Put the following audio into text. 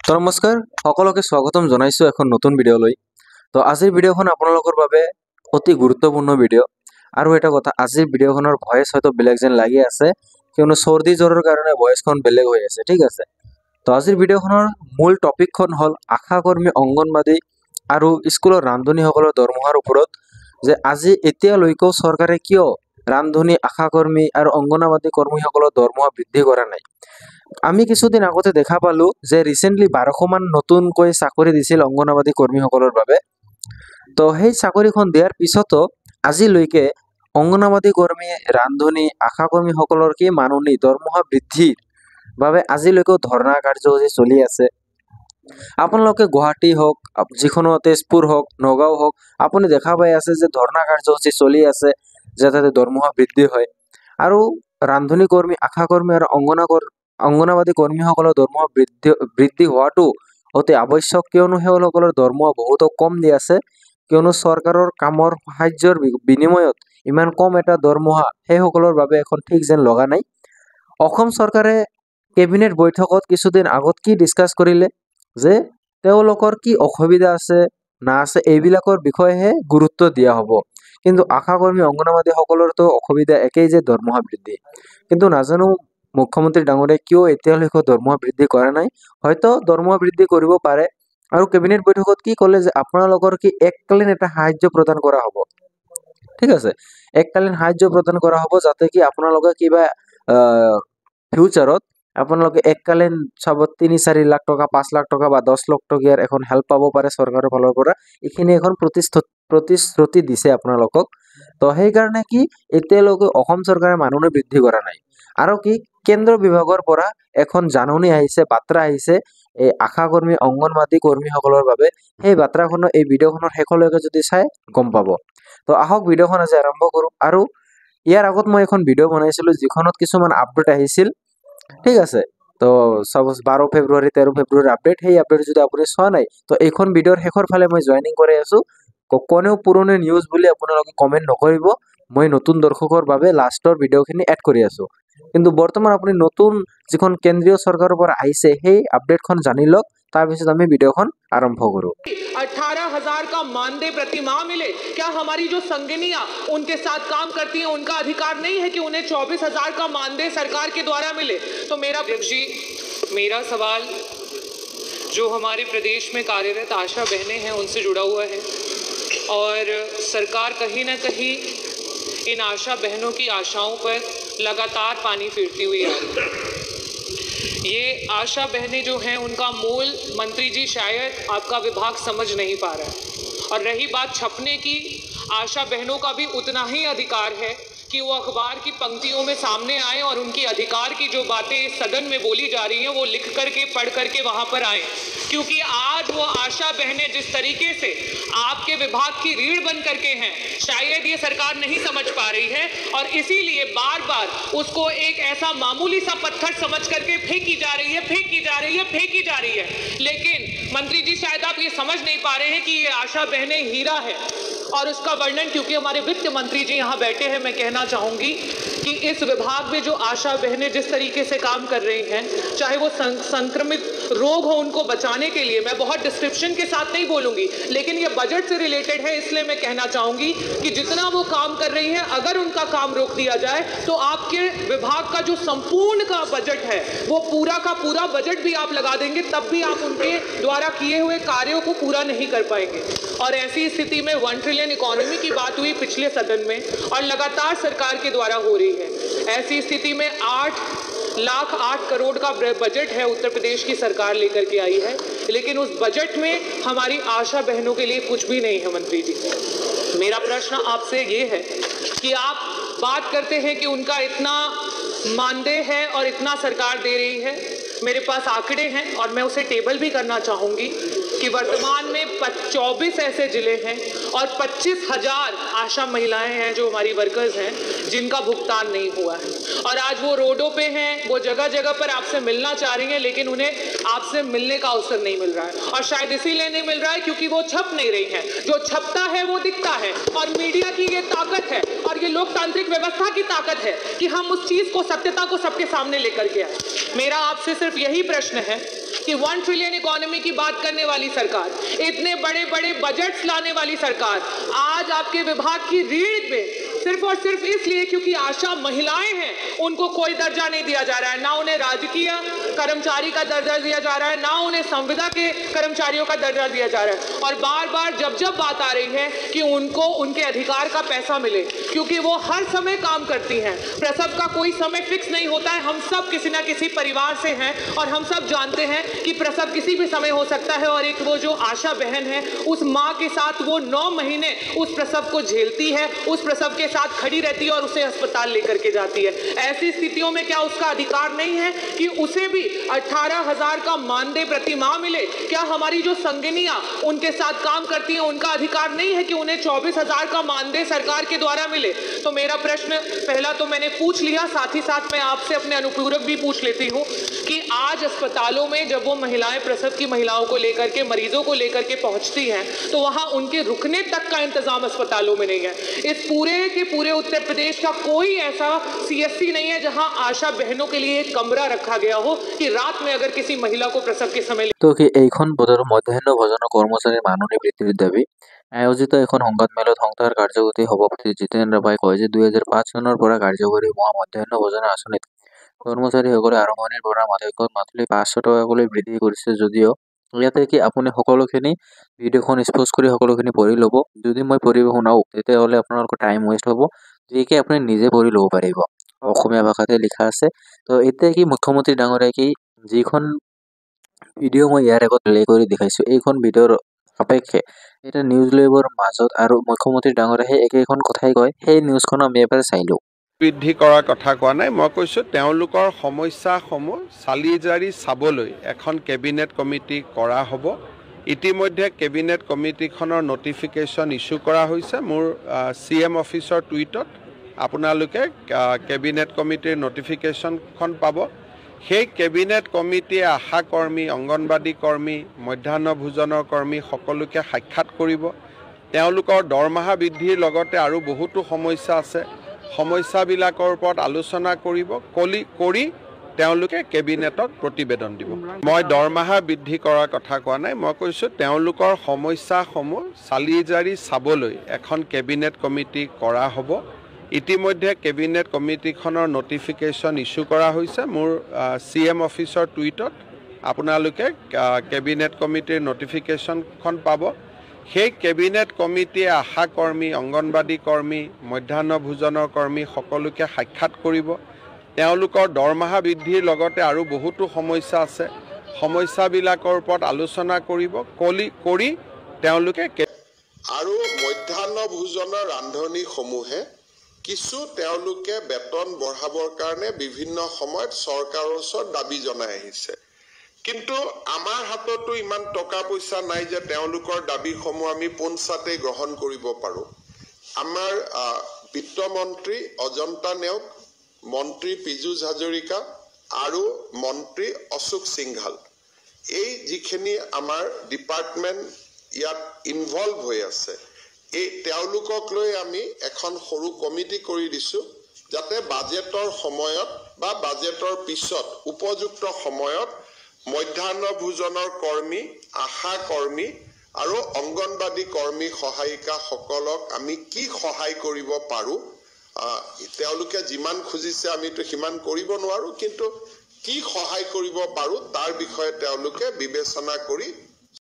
তো নমস্কাৰ সকলোকে স্বাগতম জনাইছো এখন নতুন ভিডিঅ'লৈ। তো আজিৰ ভিডিঅ'খন আপোনালোকৰ বাবে অতি গুৰুত্বপূৰ্ণ ভিডিঅ' আৰু এটা কথা, আজিৰ ভিডিঅ'খনৰ ভয়েস হয়তো বেলেগ যেন লাগি আছে কিয়নো সৰ্দি জ্বৰৰ কাৰণে ভয়েসখন বেলেগ হৈ আছে, ঠিক আছে। তো আজিৰ ভিডিঅ'খনৰ মূল টপিকখন হ'ল আশা কৰ্মী, অংগনবাদী আৰু স্কুলৰ ৰান্ধনীসকলৰ দৰমহাৰ ওপৰত, যে আজি এতিয়ালৈকেও চৰকাৰে কিয় ৰান্ধনী, আশা কৰ্মী আৰু অংগনবাদী কৰ্মীসকলৰ দৰমহা বৃদ্ধি কৰা নাই। আমি কিছুদিন আগতে দেখা পালো যে ৰিসেন্টলি 1200 মান নতুনকৈ চাকৰি দিছিল অংগনবাদী কৰ্মীসকলৰ বাবে। তো সেই চাকৰিখন দিয়াৰ পিছতো আজিলৈকে অংগনবাদী কৰ্মী, ৰান্ধনী, আশা কৰ্মীসকলৰ কি মাননি দৰমহা বৃদ্ধিৰ বাবে আজিলৈকেও ধৰ্ণা কাৰ্যসূচী চলি আছে। আপোনালোকে গুৱাহাটী হওক, যিকোনো তেজপুৰ হওক, নগাঁও হওক, আপুনি দেখা পাই আছে যে ধৰ্ণা কাৰ্যসূচী চলি আছে যাতে দৰমহা বৃদ্ধি হয়। আৰু ৰান্ধনী কৰ্মী, আশা কৰ্মী আৰু অংগনবাদী কৰ্মীসকলৰ দৰমহা বৃদ্ধি হোৱাটো অতি আৱশ্যক, কিয়নো তেওঁলোকৰ দৰমহা বহুতো কম দি আছে। কিয়নো চৰকাৰৰ কামৰ সাহায্যৰ বিনিময়ত ইমান কম এটা দৰমহা সেইসকলৰ বাবে এখন ঠিক যেন লগা নাই। অসম চৰকাৰে কেবিনেট বৈঠকত কিছুদিন আগত কি ডিছকাছ কৰিলে যে তেওঁলোকৰ কি অসুবিধা আছে না আছে এইবিলাকৰ বিষয়েহে গুৰুত্ব দিয়া হ'ব, কিন্তু আশা কৰ্মী, অংগনবাদী সকলৰতো অসুবিধা একেই, যে দৰমহা বৃদ্ধি। কিন্তু নাজানো মুখ্যমন্ত্ৰী ডাঙৰীয়াই কিয় এতিয়ালৈকে দৰমহা বৃদ্ধি কৰা নাই। হয়তো দৰমহা বৃদ্ধি কৰিব পাৰে। আৰু কেবিনেট বৈঠকত কি ক'লে যে আপোনালোকৰ কি এককালীন এটা সাহায্য প্ৰদান কৰা হ'ব, ঠিক আছে, এককালীন সাহায্য প্ৰদান কৰা হ'ব, যাতে কি আপোনালোকে কিবা ফিউচাৰত আপোনালোকে এককালীন চাব 3-4 লাখ টকা, 5 লাখ টকা বা 10 লাখ টকীয়াৰ এখন হেল্প পাব পাৰে চৰকাৰৰ ফালৰ পৰা। এইখিনি এখন প্ৰতিশ্ৰুতি দিছে আপোনালোকক। তো সেইকাৰণে কি এতিয়ালৈকে অসম চৰকাৰে মাননি বৃদ্ধি কৰা নাই। আৰু কি কেন্দ্ৰ বিভাগৰ পৰা এখন জাননী আহিছে, বাৰ্তা আহিছে এই আশা কৰ্মী, অংগনবাদী কৰ্মীসকলৰ বাবে। সেই বাৰ্তাখনৰ এই ভিডিঅ'খনৰ শেষলৈকে যদি চাই গম পাব। তো আহক ভিডিঅ'খন আজি আৰম্ভ কৰোঁ। আৰু ইয়াৰ আগত মই এখন ভিডিঅ' বনাইছিলোঁ যিখনত কিছুমান আপডেট আহিছিল, ঠিক আছে। তো 12 ফেব্ৰুৱাৰী, 13 ফেব্ৰুৱাৰী আপডেট, সেই আপডেট যদি আপুনি চোৱা নাই তো এইখন ভিডিঅ'ৰ শেষৰ ফালে মই জইনিং কৰি আছোঁ। কোনেও পুৰণি নিউজ বুলি আপোনালোকে কমেণ্ট নকৰিব, মই নতুন দৰ্শকৰ বাবে লাষ্টৰ ভিডিঅ'খিনি এড কৰি আছোঁ। কিন্তু বৰ্তমান আপুনি নতুন যিখন কেন্দ্ৰীয় চৰকাৰৰ পৰা আহিছে সেই আপডেটখন জানি লওক, তাৰপিছত আমি ভিডিঅ'খন আৰম্ভ কৰোঁ। 18,000 का मानदेय प्रति माह मिले, क्या हमारी जो संगिनियां उनके साथ काम करती हैं उनका अधिकार नहीं है कि उन्हें 24,000 का मानदेय सरकार के द्वारा मिले? तो मेरा सवाल जो हमारे प्रदेश में कार्यरत आशा बहनें हैं उनसे जुड़ा हुआ है, और सरकार कहीं ना कहीं इन आशा बहनों की आशाओं पर लगातार पानी फेरती हुई आ रही है। ये आशा बहनें जो हैं उनका मूल मंत्री जी शायद आपका विभाग समझ नहीं पा रहा है। और रही बात छपने की, आशा बहनों का भी उतना ही अधिकार है कि वो अखबार की पंक्तियों में सामने आए और उनकी अधिकार की जो बातें इस सदन में बोली जा रही हैं वो लिख करके, पढ़ करके वहाँ पर आए। क्योंकि आज वो आशा बहनें जिस तरीके से आपके विभाग की रीढ़ बन करके हैं, शायद ये सरकार नहीं समझ पा रही है, और इसीलिए बार बार उसको एक ऐसा मामूली सा पत्थर समझ करके फेंकी जा रही है। लेकिन मंत्री जी शायद आप ये समझ नहीं पा रहे हैं कि ये आशा बहनें हीरा है। और उसका वर्णन, क्योंकि हमारे वित्त मंत्री जी यहाँ बैठे हैं, मैं कहना चाहूंगी कि इस विभाग में जो आशा बहनें जिस तरीके से काम कर रही हैं, चाहे वो संक्रमित रोग हो उनको बचाने के लिए, मैं बहुत डिस्क्रिप्शन के साथ नहीं बोलूंगी, लेकिन ये बजट से रिलेटेड है, इसलिए मैं कहना चाहूंगी कि जितना वो काम कर रही हैं, अगर उनका काम रोक दिया जाए तो आपके विभाग का जो संपूर्ण का बजट है वो पूरा का पूरा बजट भी आप लगा देंगे, तब भी आप उनके द्वारा किए हुए कार्यों को पूरा नहीं कर पाएंगे। और ऐसी स्थिति में 1 ट्रिलियन इकोनॉमी की बात हुई पिछले सदन में, और लगातार सरकार के द्वारा हो रही है। ऐसी स्थिति में 8,08 करोड़ का बजट है उत्तर प्रदेश की सरकार लेकर के आई है, लेकिन उस बजट में हमारी आशा बहनों के लिए कुछ भी नहीं है। मंत्री जी, मेरा प्रश्न आपसे ये है कि आप बात करते हैं कि उनका इतना मानदेय है और इतना सरकार दे रही है। मेरे पास आंकड़े हैं और मैं उसे टेबल भी करना चाहूँगी कि वर्तमान में 24 ऐसे जिले हैं और 25,000 आशा महिलाएं हैं जो हमारी वर्कर्स हैं जिनका भुगतान नहीं हुआ है। और आज वो रोडों पे हैं, वो जगह जगह पर आपसे मिलना चाह रही हैं, लेकिन उन्हें आपसे मिलने का अवसर नहीं मिल रहा है। और शायद इसीलिए नहीं मिल रहा है क्योंकि वो छप नहीं रही हैं। जो छपता है वो दिखता है, और मीडिया की ये ताकत है और ये लोकतांत्रिक व्यवस्था की ताकत है कि हम उस चीज़ को, सत्यता को सबके सामने लेकर के आए। मेरा आपसे सिर्फ यही प्रश्न है कि 1 ट्रिलियन इकोनॉमी की बात करने वाली सरकार, इतने बड़े बड़े बजट्स लाने वाली सरकार आज आपके विभाग की रीढ़ पे सिर्फ और सिर्फ इसलिए क्योंकि आशा महिलाएं हैं उनको कोई दर्जा नहीं दिया जा रहा है, ना उन्हें राजकीय कर्मचारी का दर्जा दिया जा रहा है, ना उन्हें संविदा के कर्मचारियों का दर्जा दिया जा रहा है। और बार बार जब बात आ रही है कि उनको उनके अधिकार का पैसा मिले, क्योंकि वो हर समय काम करती हैं, प्रसव का कोई समय फिक्स नहीं होता है। हम सब किसी ना किसी परिवार से हैं और हम सब जानते हैं कि प्रसव किसी भी समय हो सकता है। और एक वो जो आशा बहन है, उस माँ के साथ वो 9 महीने उस प्रसव को झेलती है, उस प्रसव के साथ खड़ी रहती है और उसे अस्पताल लेकर के जाती है। ऐसी स्थितियों में क्या उसका अधिकार नहीं है कि उसे भी 18,000 का मानदेय प्रति माह मिले? क्या हमारी जो संगिनियां उनके साथ काम करती हैं उनका अधिकार नहीं है कि उन्हें 24,000 का मानदेय सरकार के द्वारा मिले? तो मेरा प्रश्न पहला तो मैंने पूछ लिया, साथ ही साथ मैं आपसे अपने अनुपूरक भी पूछ लेती हूँ कि आज अस्पतालों में जब वो महिलाएं प्रसव की महिलाओं को लेकर के, मरीजों को लेकर के पहुंचती हैं, तो वहां उनके रुकने तक का इंतजाम अस्पतालों में नहीं है। इस पूरे के पूरे उत्तर प्रदेश का कोई ऐसा CSC नहीं है जहां आशा बहनों के लिए एक कमरा रखा गया हो कि रात में अगर किसी महिला को प्रसव के समय তো কি এইখন বতৰ মধ্যাহ্ন ভোজন কৰ্মচাৰীৰ মাননি বৃদ্ধিৰ দাবী আয়োজিত এখন সংবাদমেলত সংস্থাৰ কাৰ্যসূচী সভাপতি জিতেন্দ্ৰ ভাই কয় যে 2005 চনৰ পৰা কাৰ্যকৰী হোৱা মধ্যাহ্ন ভোজনৰ আঁচনিত কৰ্মচাৰীসকলে আৰম্ভণিৰ পৰা মাথলি 500 টকাকৈ বৃদ্ধি কৰিছে যদিও ইয়াতে কি আপুনি সকলোখিনি ভিডিঅ'খন স্পষ্ট কৰি সকলোখিনি পঢ়ি ল'ব। যদি মই পঢ়ি শুনাও তেতিয়াহ'লে আপোনালোকৰ টাইম ৱেষ্ট হ'ব, যিকে আপুনি নিজে পঢ়ি ল'ব পাৰিব। অসমীয়া ভাষাতে লিখা আছে। তো এতিয়া কি মুখ্যমন্ত্ৰী ডাঙৰীয়াই কি যিখন ভিডিঅ' মই ইয়াৰ আগত প্লে কৰি দেখাইছোঁ, এইখন ভিডিঅ'ৰ সাপেক্ষে এটা নিউজ লাইভৰ মাজত আৰু মুখ্যমন্ত্ৰী ডাঙৰীয়াই সেই একেখন কথাই কয়। সেই নিউজখন আমি এবাৰ চাই লওঁ। বৃদ্ধি কৰাৰ কথা কোৱা নাই, মই কৈছোঁ তেওঁলোকৰ সমস্যাসমূহ চালি জাৰি চাবলৈ এখন কেবিনেট কমিটি কৰা হ'ব। ইতিমধ্যে কেবিনেট কমিটিখনৰ নটিফিকেশ্যন ইছ্যু কৰা হৈছে। মোৰ CM অফিচৰ টুইটত আপোনালোকে কেবিনেট কমিটিৰ নটিফিকেশ্যনখন পাব। সেই কেবিনেট কমিটিয়ে আশা কৰ্মী, অংগনবাদী কৰ্মী, মধ্যাহ্ন ভোজনৰ কৰ্মী সকলোকে সাক্ষাৎ কৰিব। তেওঁলোকৰ দৰমহা বৃদ্ধিৰ লগতে আৰু বহুতো সমস্যা আছে, সমস্যাবিলাকৰ ওপৰত আলোচনা কৰি তেওঁলোকে কেবিনেটত প্ৰতিবেদন দিব। মই দৰমহা বৃদ্ধি কৰাৰ কথা কোৱা নাই, মই কৈছোঁ তেওঁলোকৰ সমস্যাসমূহ চালি জাৰি চাবলৈ এখন কেবিনেট কমিটি কৰা হ'ব। ইতিমধ্যে কেবিনেট কমিটিখনৰ নটিফিকেশ্যন ইছ্যু কৰা হৈছে। মোৰ CM অফিচৰ টুইটত আপোনালোকে কেবিনেট কমিটিৰ নটিফিকেশ্যনখন পাব। সেই কেবিনেট কমিটিয়ে আশা কৰ্মী, অংগনবাদী কৰ্মী, মধ্যাহ্ন ভোজনৰ কৰ্মী সকলোকে সাক্ষাৎ কৰিব। তেওঁলোকৰ দৰমহা বৃদ্ধিৰ লগতে আৰু বহুতো সমস্যা আছে, সমস্যাবিলাকৰ ওপৰত আলোচনা কৰি তেওঁলোকে আৰু মধ্যাহ্ন ভোজনৰ ৰান্ধনীসমূহে কিছু তেওঁলোকে বেতন বঢ়াবৰ কাৰণে বিভিন্ন সময়ত চৰকাৰৰ ওচৰত দাবী জনাই আহিছে। কিন্তু আমাৰ হাততো ইমান টকা পইচা নাই যে তেওঁলোকৰ দাবীসমূহ আমি পোনছাতে গ্ৰহণ কৰিব পাৰোঁ। আমাৰ বিত্তমন্ত্ৰী অজন্তা নেওগ, মন্ত্ৰী পীযুষ হাজৰিকা আৰু মন্ত্ৰী অশোক সিংঘাল, এই যিখিনি আমাৰ ডিপাৰ্টমেণ্ট ইয়াত ইনভলভ হৈ আছে, এই তেওঁলোকক লৈ আমি এখন সৰু কমিটি কৰি দিছোঁ, যাতে বাজেটৰ সময়ত বা বাজেটৰ পিছত উপযুক্ত সময়ত মধ্যাহ্ন ভোজনৰ কৰ্মী, আশা কৰ্মী আৰু অংগনবাদী কৰ্মী সহায়িকাসকলক আমি কি সহায় কৰিব পাৰোঁ, তেওঁলোকে যিমান খুজিছে আমিতো সিমান কৰিব নোৱাৰোঁ, কিন্তু কি সহায় কৰিব পাৰোঁ তাৰ বিষয়ে তেওঁলোকে বিবেচনা কৰি